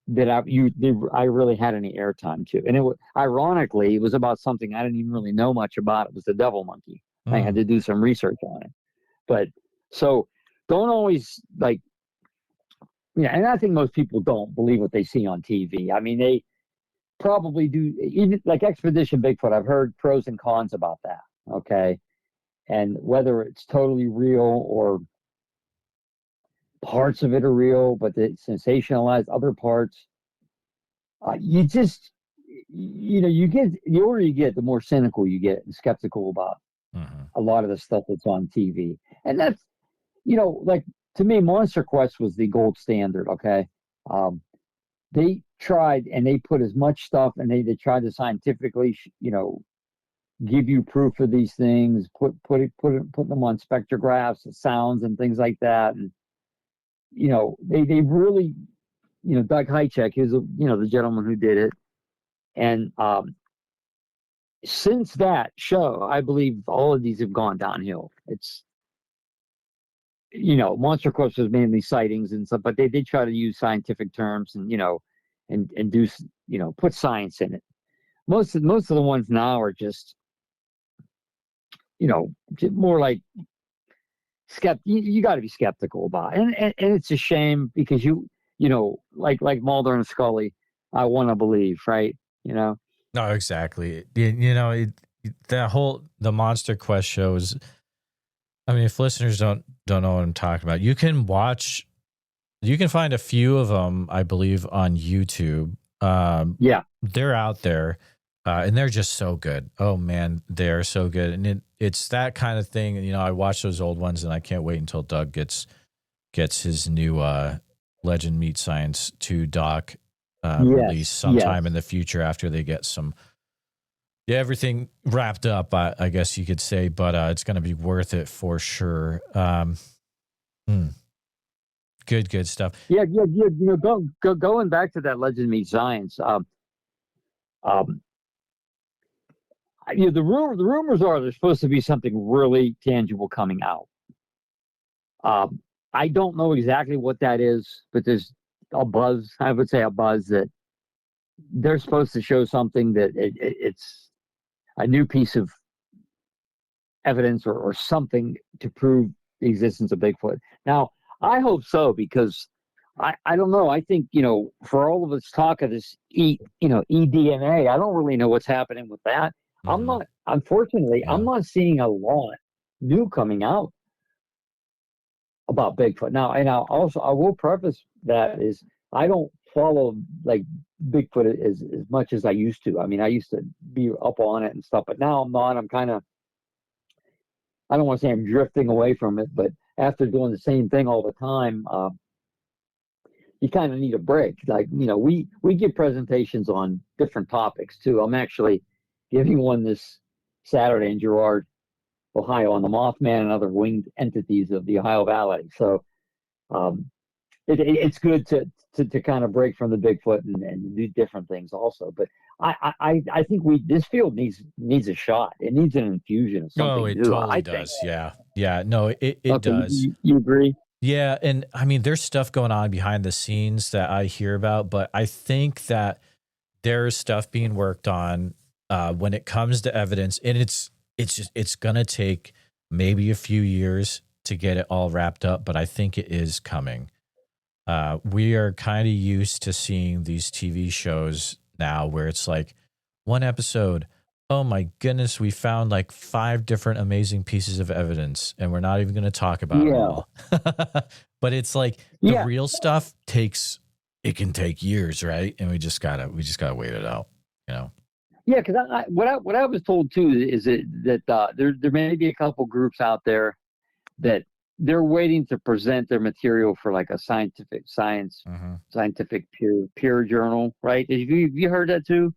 B: that I really had any airtime to. And ironically, it was about something I didn't even really know much about. It was the devil monkey. I had to do some research on it. But so don't always like, yeah, and I think most people don't believe what they see on TV. I mean, they probably do, even like Expedition Bigfoot. I've heard pros and cons about that. Okay. And whether it's totally real or parts of it are real, but they sensationalize other parts. You just, you get, the older you get, the more cynical you get and skeptical about a lot of the stuff that's on TV. And that's, like to me, Monster Quest was the gold standard. Okay. They tried and they put as much stuff and they tried to scientifically, give you proof of these things, put them on spectrographs, sounds and things like that. And, they really, Doug Hychek is, the gentleman who did it. And since that show, I believe all of these have gone downhill. It's, Monster Quest was mainly sightings and stuff, but they did try to use scientific terms and, and do, put science in it. Most of the ones now are just, more like you got to be skeptical about it. And it's a shame because like Mulder and Scully, I want to believe, right?
A: No, exactly. The Monster Quest shows. I mean, if listeners don't know what I'm talking about, you can find a few of them, I believe, on YouTube.
B: Yeah,
A: they're out there, and they're just so good. Oh man, they're so good, and it's that kind of thing. I watch those old ones, and I can't wait until Doug gets his new Legend Meet Science 2 doc released sometime in the future after they get everything wrapped up, I guess you could say, but it's going to be worth it for sure. Good stuff.
B: Yeah. Going back to that Legend Meet Science. The rumors are there's supposed to be something really tangible coming out. I don't know exactly what that is, but there's a buzz. I would say a buzz that they're supposed to show something that it's a new piece of evidence or something to prove the existence of Bigfoot. Now, I hope so because I don't know. I think, for all of this talk of this eDNA, I don't really know what's happening with that.
A: Mm-hmm.
B: I'm not seeing a lot new coming out about Bigfoot. Now, and I will preface that is I don't follow like Bigfoot as much as I used to. I mean, I used to be up on it and stuff, but now I'm not. I'm kind of, I don't want to say I'm drifting away from it, but after doing the same thing all the time, you kind of need a break. Like, we give presentations on different topics too. I'm actually giving one this Saturday in Girard, Ohio, on the Mothman and other winged entities of the Ohio Valley. So it's good to kind of break from the Bigfoot and do different things also. But I think this field needs a shot. It needs an infusion of something
A: it
B: new.
A: totally does. Yeah. No, it okay, does.
B: You agree?
A: Yeah, and I mean, there's stuff going on behind the scenes that I hear about, but I think that there's stuff being worked on when it comes to evidence, and it's gonna take maybe a few years to get it all wrapped up, but I think it is coming. We are kind of used to seeing these TV shows now where it's like one episode, oh my goodness, we found like 5 different amazing pieces of evidence and we're not even going to talk about it all. But it's like the real stuff can take years, right? And we just gotta wait it out,
B: Yeah, because what I was told too is that there may be a couple groups out there that they're waiting to present their material for like a scientific peer journal, right? Have you heard that too?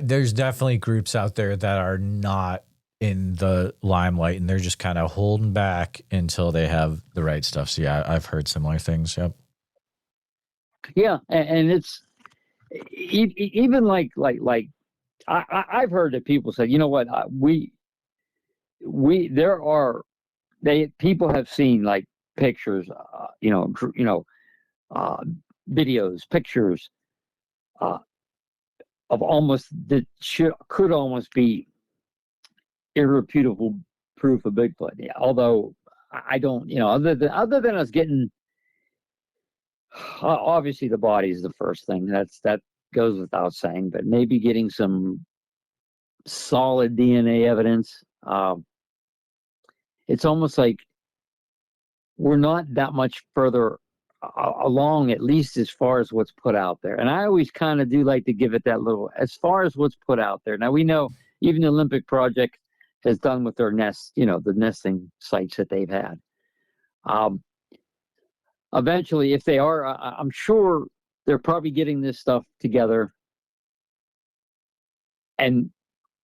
A: There's definitely groups out there that are not in the limelight and they're just kind of holding back until they have the right stuff. So yeah, I've heard similar things. Yep.
B: Yeah, and it's even like I've heard that people say, you know what, people have seen like pictures, videos, pictures of almost that could almost be irrefutable proof of Bigfoot. Yeah, although I don't, other than us getting, obviously the body is the first thing. That goes without saying, but maybe getting some solid DNA evidence. It's almost like we're not that much further along, at least as far as what's put out there. And I always kind of do like to give it that little, as far as what's put out there. Now we know even the Olympic Project has done with their nests, the nesting sites that they've had. Eventually, if they are, I'm sure they're probably getting this stuff together, and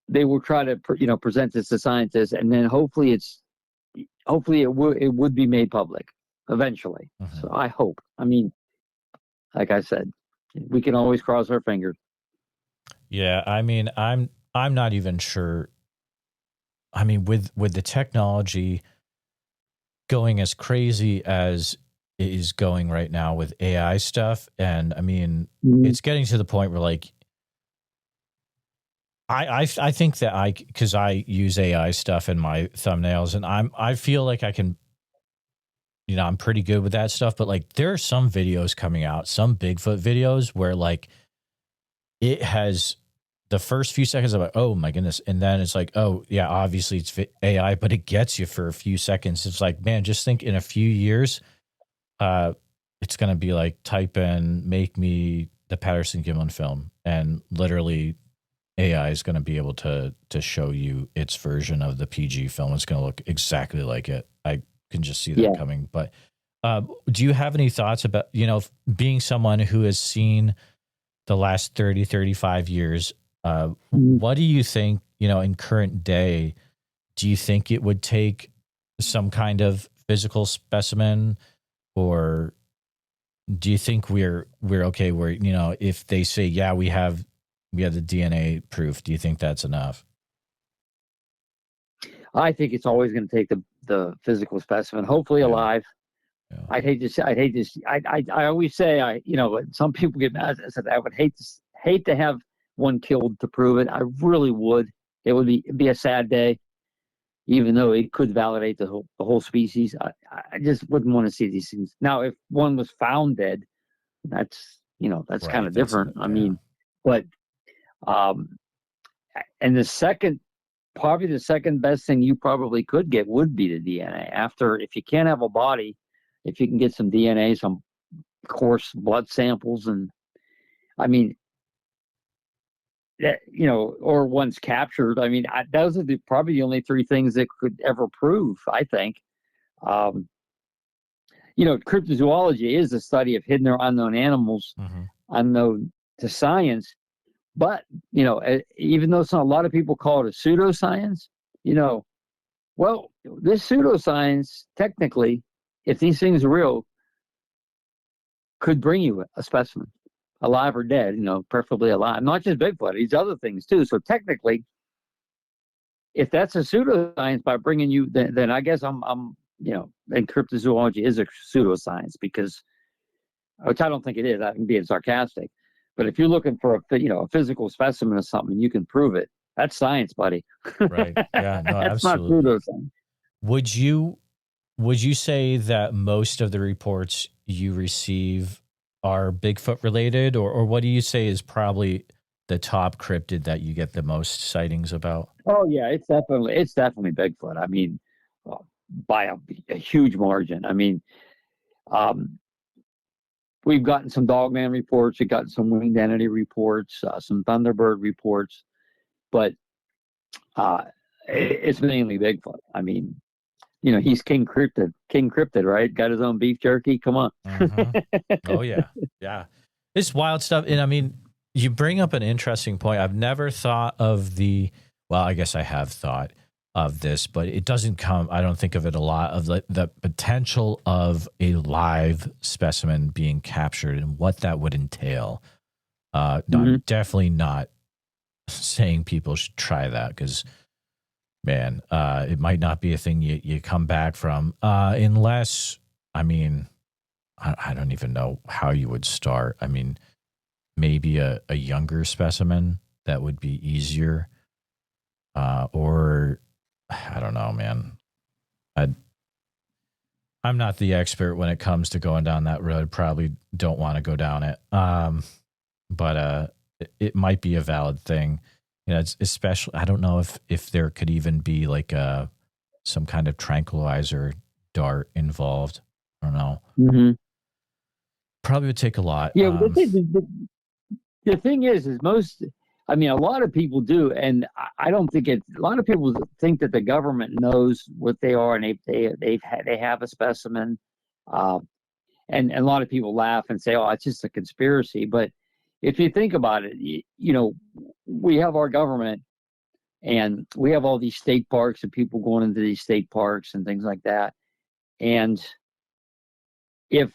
B: they will try to, present this to scientists, and then hopefully it would be made public eventually. Mm-hmm. So I hope. I mean, like I said, we can always cross our fingers.
A: Yeah, I mean, I'm not even sure. I mean, with the technology going as crazy as it is going right now with AI stuff, and I mean, it's getting to the point where like I think that because I use AI stuff in my thumbnails, and I feel like I can, I'm pretty good with that stuff, but like there are some videos coming out, some Bigfoot videos where like it has the first few seconds of like, oh my goodness. And then it's like, oh yeah, obviously it's AI, but it gets you for a few seconds. It's like, man, just think in a few years, it's going to be like type in, make me the Patterson-Gimlin film, and literally AI is going to be able to show you its version of the PG film. It's going to look exactly like it. I can just see that coming. But do you have any thoughts about, being someone who has seen the last 30, 35 years, what do you think, in current day, do you think it would take some kind of physical specimen, or do you think we're okay where, if they say, yeah, we have the DNA proof, do you think that's enough?
B: I think it's always going to take the physical specimen, hopefully alive. Yeah. I always say, some people get mad. I said, I would hate to have one killed to prove it. I really would. It would be a sad day, even though it could validate the whole species. I just wouldn't want to see these things. Now, if one was found dead, that's right, kind of different. I mean, but and probably the second best thing you probably could get would be the DNA. After, if you can't have a body, if you can get some DNA, some coarse blood samples, and I mean, that, or once captured, I mean, those are probably the only three things that could ever prove, I think. Cryptozoology is the study of hidden or unknown animals, unknown to science. But, even though a lot of people call it a pseudoscience, well, this pseudoscience, technically, if these things are real, could bring you a specimen, alive or dead, preferably alive. Not just Bigfoot, these other things too. So technically, if that's a pseudoscience by bringing you, then I guess I'm and cryptozoology is a pseudoscience, because, which I don't think it is. I'm being sarcastic. But if you're looking for a physical specimen of something, you can prove it. That's science, buddy.
A: Right. Yeah. No,
B: that's
A: absolutely.
B: Not pseudoscience.
A: Would you say that most of the reports you receive are Bigfoot related, or what do you say is probably the top cryptid that you get the most sightings about?
B: Oh yeah, it's definitely Bigfoot. I mean, by a huge margin. I mean, we've gotten some Dogman reports, we've gotten some winged entity reports, some Thunderbird reports, but it's mainly Bigfoot. I mean, he's King Cryptid, right? Got his own beef jerky. Come on.
A: Oh yeah. Yeah. It's wild stuff. And I mean, you bring up an interesting point. I've never thought of I guess I have thought of this, but it doesn't come, I don't think of it a lot, of the potential of a live specimen being captured and what that would entail. No, I'm definitely not saying people should try that, because man, it might not be a thing you come back from, unless, I mean, I don't even know how you would start. I mean, maybe a younger specimen that would be easier, or I don't know, man. I'm not the expert when it comes to going down that road. Probably don't want to go down it. But it might be a valid thing. It's especially, I don't know if there could even be like some kind of tranquilizer dart involved. I don't know.
B: Mm-hmm.
A: Probably would take a lot.
B: Yeah, the thing is most. I mean, a lot of people do, and I don't think it. A lot of people think that the government knows what they are, and they have a specimen, uh, and a lot of people laugh and say, "Oh, it's just a conspiracy." But if you think about it, we have our government, and we have all these state parks, and people going into these state parks and things like that, and if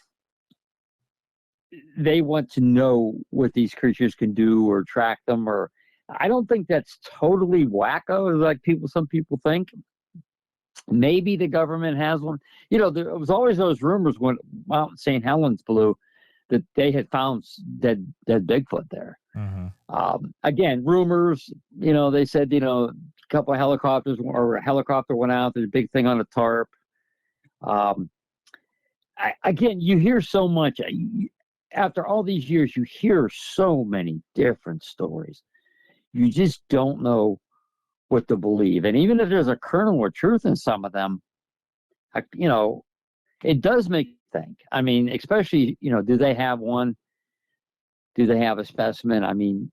B: they want to know what these creatures can do or track them, or I don't think that's totally wacko like some people think. Maybe the government has one. There was always those rumors when Mount St. Helens blew that they had found dead Bigfoot there.
A: Mm-hmm.
B: Again, rumors. They said a couple of helicopters or a helicopter went out. There's a big thing on a tarp. Again, you hear so much. After all these years, you hear so many different stories. You just don't know what to believe. And even if there's a kernel of truth in some of them, it does make you think. I mean, especially, do they have one? Do they have a specimen? I mean,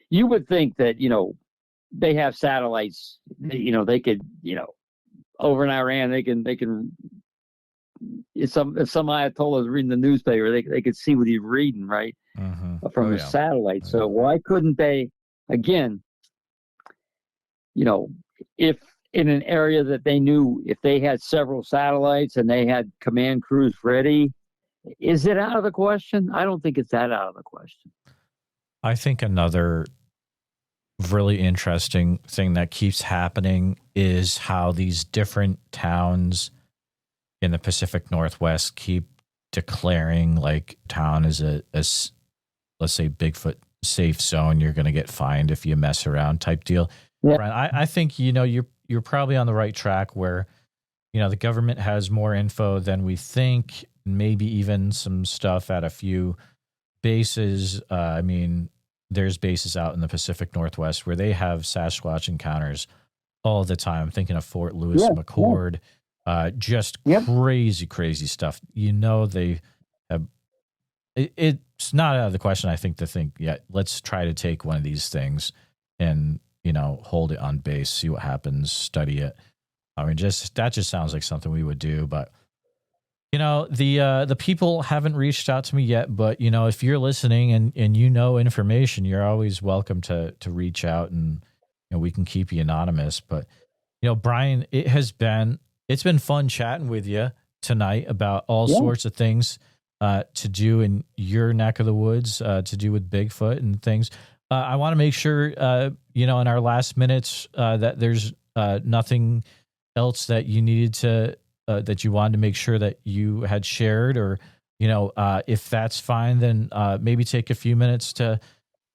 B: you would think that, they have satellites, they could, over in Iran, they can if some Ayatollah is reading the newspaper, they could see what he's reading, right?
A: Mm-hmm.
B: From the satellite. So why couldn't they, again, if in an area that they knew, if they had several satellites and they had command crews ready, is it out of the question? I don't think it's that out of the question.
A: I think another really interesting thing that keeps happening is how these different towns in the Pacific Northwest keep declaring like town is a let's say Bigfoot safe zone. You're going to get fined if you mess around type deal. Yeah. Brian, I think you're probably on the right track where the government has more info than we think. Maybe even some stuff at a few bases. I mean, there's bases out in the Pacific Northwest where they have Sasquatch encounters all the time. I'm thinking of Fort Lewis McCord. Just crazy stuff. They have. It's not out of the question, I think, to think, let's try to take one of these things and hold it on base, see what happens, study it. I mean, that just sounds like something we would do. But the people haven't reached out to me yet. But if you're listening and information, you're always welcome to reach out, and we can keep you anonymous. But Brian, it's been fun chatting with you tonight about all sorts of things to do in your neck of the woods, to do with Bigfoot and things. I want to make sure, in our last minutes, that there's nothing else that you needed to, that you wanted to make sure that you had shared, or, if that's fine, then maybe take a few minutes to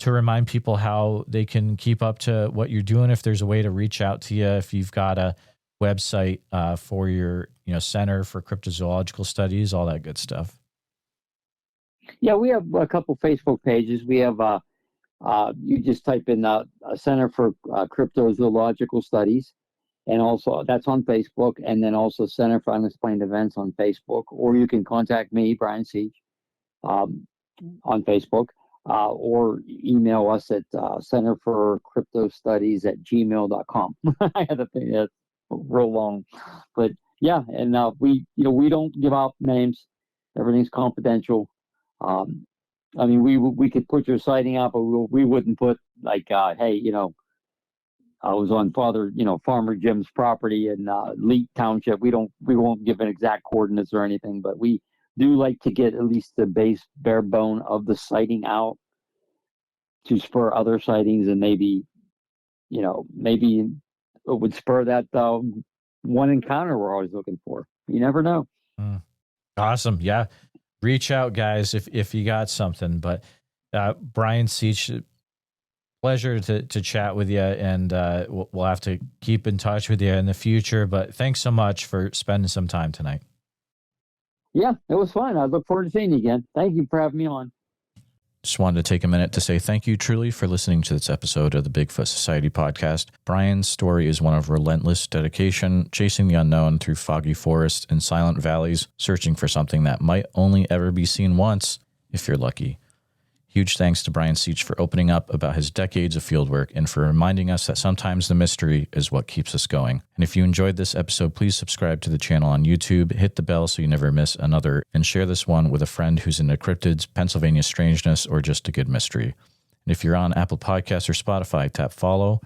A: remind people how they can keep up to what you're doing. If there's a way to reach out to you, if you've got a website for your Center for Cryptozoological Studies, all that good stuff.
B: Yeah, we have a couple Facebook pages. We have you just type in a Center for Cryptozoological Studies, and also that's on Facebook, and then also Center for Unexplained Events on Facebook, or you can contact me, Brian Seech, on Facebook, or email us at Center for Crypto Studies at gmail.com. I had to think that's real long, but yeah, and we don't give out names. Everything's confidential. I mean, we could put your sighting out, but we wouldn't put like, hey, I was on Farmer Jim's property in Leet Township. We won't give an exact coordinates or anything, but we do like to get at least the bare bone of the sighting out to spur other sightings, and maybe it would spur that one encounter we're always looking for. You never know.
A: Awesome. Yeah. Reach out, guys, if you got something. But Brian Seech, pleasure to chat with you, and we'll have to keep in touch with you in the future. But thanks so much for spending some time tonight.
B: Yeah, it was fun. I look forward to seeing you again. Thank you for having me on.
A: Just wanted to take a minute to say thank you truly for listening to this episode of the Bigfoot Society podcast. Brian's story is one of relentless dedication, chasing the unknown through foggy forests and silent valleys, searching for something that might only ever be seen once, if you're lucky. Huge thanks to Brian Seech for opening up about his decades of fieldwork and for reminding us that sometimes the mystery is what keeps us going. And if you enjoyed this episode, please subscribe to the channel on YouTube, hit the bell so you never miss another, and share this one with a friend who's into cryptids, Pennsylvania strangeness, or just a good mystery. And if you're on Apple Podcasts or Spotify, tap follow.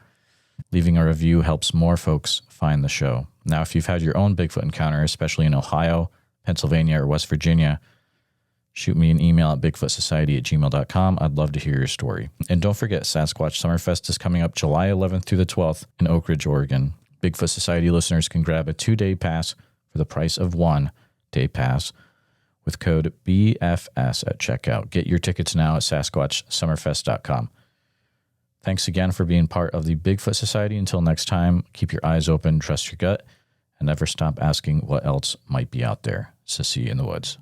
A: Leaving a review helps more folks find the show. Now, if you've had your own Bigfoot encounter, especially in Ohio, Pennsylvania, or West Virginia, shoot me an email at bigfootsociety@gmail.com. I'd love to hear your story. And don't forget, Sasquatch Summerfest is coming up July 11th through the 12th in Oak Ridge, Oregon. Bigfoot Society listeners can grab a 2-day pass for the price of 1-day pass with code BFS at checkout. Get your tickets now at sasquatchsummerfest.com. Thanks again for being part of the Bigfoot Society. Until next time, keep your eyes open, trust your gut, and never stop asking what else might be out there. So see you in the woods.